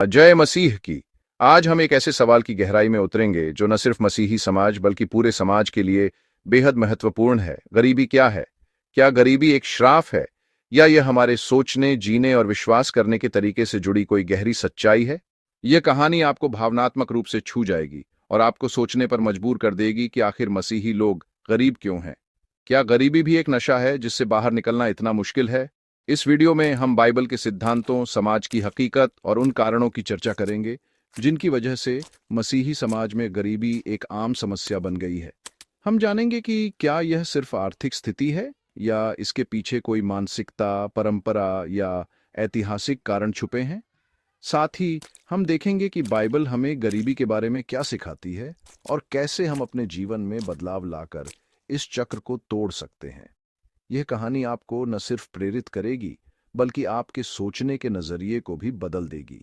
जय मसीह की। आज हम एक ऐसे सवाल की गहराई में उतरेंगे जो न सिर्फ मसीही समाज बल्कि पूरे समाज के लिए बेहद महत्वपूर्ण है। गरीबी क्या है? क्या गरीबी एक श्राप है या यह हमारे सोचने, जीने और विश्वास करने के तरीके से जुड़ी कोई गहरी सच्चाई है? यह कहानी आपको भावनात्मक रूप से छू जाएगी और आपको सोचने पर मजबूर कर देगी कि आखिर मसीही लोग गरीब क्यों हैं। क्या गरीबी भी एक नशा है जिससे बाहर निकलना इतना मुश्किल है? इस वीडियो में हम बाइबल के सिद्धांतों, समाज की हकीकत और उन कारणों की चर्चा करेंगे जिनकी वजह से मसीही समाज में गरीबी एक आम समस्या बन गई है। हम जानेंगे कि क्या यह सिर्फ आर्थिक स्थिति है या इसके पीछे कोई मानसिकता, परंपरा या ऐतिहासिक कारण छुपे हैं। साथ ही हम देखेंगे कि बाइबल हमें गरीबी के बारे में क्या सिखाती है और कैसे हम अपने जीवन में बदलाव लाकर इस चक्र को तोड़ सकते हैं। यह कहानी आपको न सिर्फ प्रेरित करेगी बल्कि आपके सोचने के नजरिए को भी बदल देगी।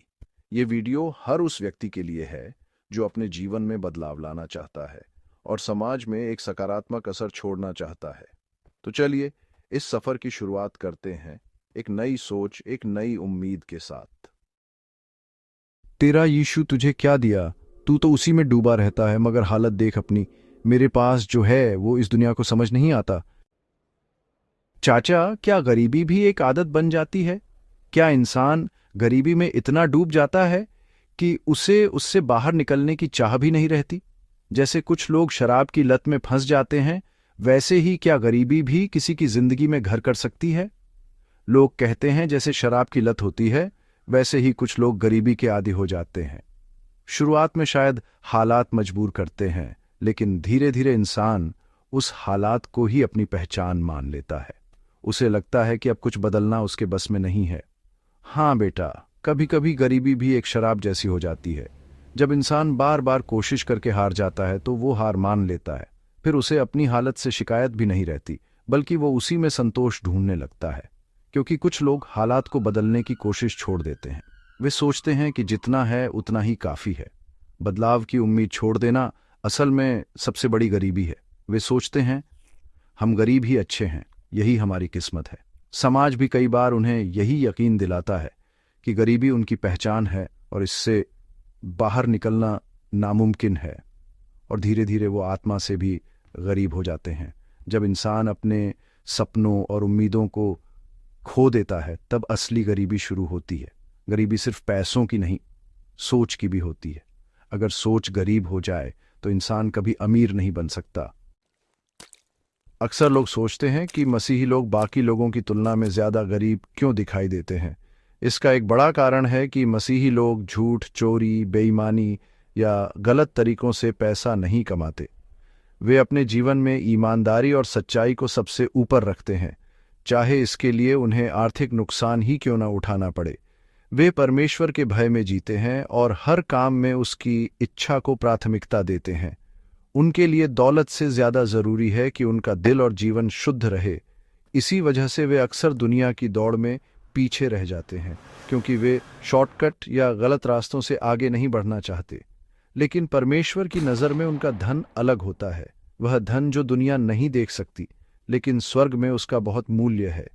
ये वीडियो हर उस व्यक्ति के लिए है जो अपने जीवन में बदलाव लाना चाहता है और समाज में एक सकारात्मक असर छोड़ना चाहता है। तो चलिए इस सफर की शुरुआत करते हैं, एक नई सोच, एक नई उम्मीद के साथ। तेरा यीशु तुझे क्या दिया? तू तो उसी में डूबा रहता है, मगर हालत देख अपनी। मेरे पास जो है वो इस दुनिया को समझ नहीं आता। चाचा, क्या गरीबी भी एक आदत बन जाती है? क्या इंसान गरीबी में इतना डूब जाता है कि उसे उससे बाहर निकलने की चाह भी नहीं रहती? जैसे कुछ लोग शराब की लत में फंस जाते हैं, वैसे ही क्या गरीबी भी किसी की जिंदगी में घर कर सकती है? लोग कहते हैं जैसे शराब की लत होती है, वैसे ही कुछ लोग गरीबी के आदी हो जाते हैं। शुरुआत में शायद हालात मजबूर करते हैं, लेकिन धीरे धीरे इंसान उस हालात को ही अपनी पहचान मान लेता है। उसे लगता है कि अब कुछ बदलना उसके बस में नहीं है। हाँ बेटा, कभी कभी गरीबी भी एक शराब जैसी हो जाती है। जब इंसान बार बार कोशिश करके हार जाता है तो वो हार मान लेता है। फिर उसे अपनी हालत से शिकायत भी नहीं रहती, बल्कि वो उसी में संतोष ढूंढने लगता है। क्योंकि कुछ लोग हालात को बदलने की कोशिश छोड़ देते हैं। वे सोचते हैं कि जितना है उतना ही काफी है। बदलाव की उम्मीद छोड़ देना असल में सबसे बड़ी गरीबी है। वे सोचते हैं हम गरीब ही अच्छे हैं, यही हमारी किस्मत है। समाज भी कई बार उन्हें यही यकीन दिलाता है कि गरीबी उनकी पहचान है और इससे बाहर निकलना नामुमकिन है। और धीरे धीरे वो आत्मा से भी गरीब हो जाते हैं। जब इंसान अपने सपनों और उम्मीदों को खो देता है, तब असली गरीबी शुरू होती है। गरीबी सिर्फ पैसों की नहीं, सोच की भी होती है। अगर सोच गरीब हो जाए तो इंसान कभी अमीर नहीं बन सकता। अक्सर लोग सोचते हैं कि मसीही लोग बाकी लोगों की तुलना में ज्यादा गरीब क्यों दिखाई देते हैं। इसका एक बड़ा कारण है कि मसीही लोग झूठ, चोरी, बेईमानी या गलत तरीकों से पैसा नहीं कमाते। वे अपने जीवन में ईमानदारी और सच्चाई को सबसे ऊपर रखते हैं, चाहे इसके लिए उन्हें आर्थिक नुकसान ही क्यों न उठाना पड़े। वे परमेश्वर के भय में जीते हैं और हर काम में उसकी इच्छा को प्राथमिकता देते हैं। उनके लिए दौलत से ज्यादा जरूरी है कि उनका दिल और जीवन शुद्ध रहे। इसी वजह से वे अक्सर दुनिया की दौड़ में पीछे रह जाते हैं, क्योंकि वे शॉर्टकट या गलत रास्तों से आगे नहीं बढ़ना चाहते। लेकिन परमेश्वर की नज़र में उनका धन अलग होता है। वह धन जो दुनिया नहीं देख सकती, लेकिन स्वर्ग में उसका बहुत मूल्य है।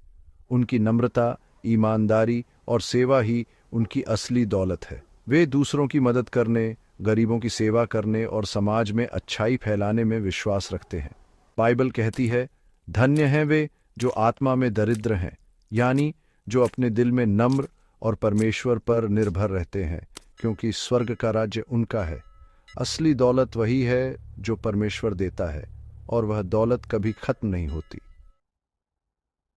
उनकी नम्रता, ईमानदारी और सेवा ही उनकी असली दौलत है। वे दूसरों की मदद करने, गरीबों की सेवा करने और समाज में अच्छाई फैलाने में विश्वास रखते हैं। बाइबल कहती है, धन्य हैं वे जो आत्मा में दरिद्र हैं, यानी जो अपने दिल में नम्र और परमेश्वर पर निर्भर रहते हैं, क्योंकि स्वर्ग का राज्य उनका है। असली दौलत वही है जो परमेश्वर देता है और वह दौलत कभी खत्म नहीं होती।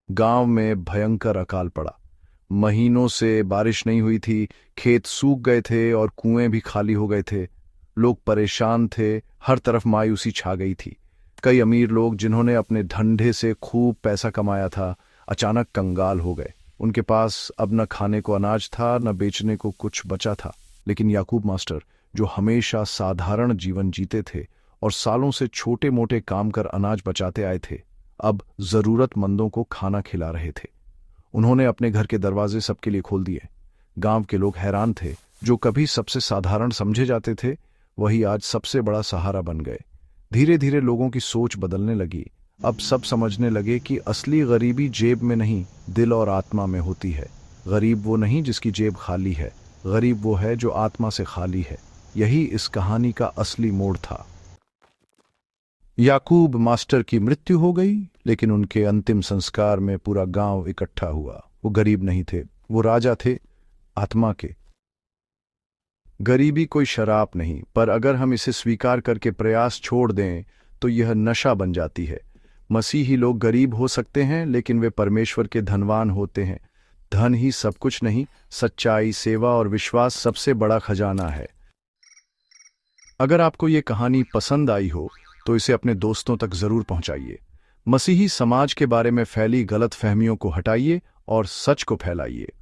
गांव में भयंकर अकाल पड़ा। महीनों से बारिश नहीं हुई थी, खेत सूख गए थे और कुएं भी खाली हो गए थे। लोग परेशान थे, हर तरफ मायूसी छा गई थी। कई अमीर लोग जिन्होंने अपने धंधे से खूब पैसा कमाया था, अचानक कंगाल हो गए। उनके पास अब न खाने को अनाज था, न बेचने को कुछ बचा था। लेकिन याकूब मास्टर, जो हमेशा साधारण जीवन जीते थे और सालों से छोटे मोटे काम कर अनाज बचाते आए थे, अब जरूरतमंदों को खाना खिला रहे थे। उन्होंने अपने घर के दरवाजे सबके लिए खोल दिए। गांव के लोग हैरान थे। जो कभी सबसे साधारण समझे जाते थे, वही आज सबसे बड़ा सहारा बन गए। धीरे धीरे लोगों की सोच बदलने लगी। अब सब समझने लगे कि असली गरीबी जेब में नहीं, दिल और आत्मा में होती है। गरीब वो नहीं जिसकी जेब खाली है, गरीब वो है जो आत्मा से खाली है। यही इस कहानी का असली मोड़ था। याकूब मास्टर की मृत्यु हो गई, लेकिन उनके अंतिम संस्कार में पूरा गांव इकट्ठा हुआ। वो गरीब नहीं थे, वो राजा थे, आत्मा के। गरीबी कोई शराब नहीं, पर अगर हम इसे स्वीकार करके प्रयास छोड़ दें तो यह नशा बन जाती है। मसीही लोग गरीब हो सकते हैं, लेकिन वे परमेश्वर के धनवान होते हैं। धन ही सब कुछ नहीं, सच्चाई, सेवा और विश्वास सबसे बड़ा खजाना है। अगर आपको ये कहानी पसंद आई हो तो इसे अपने दोस्तों तक जरूर पहुंचाइए। मसीही समाज के बारे में फैली गलत फहमियों को हटाइए और सच को फैलाइए।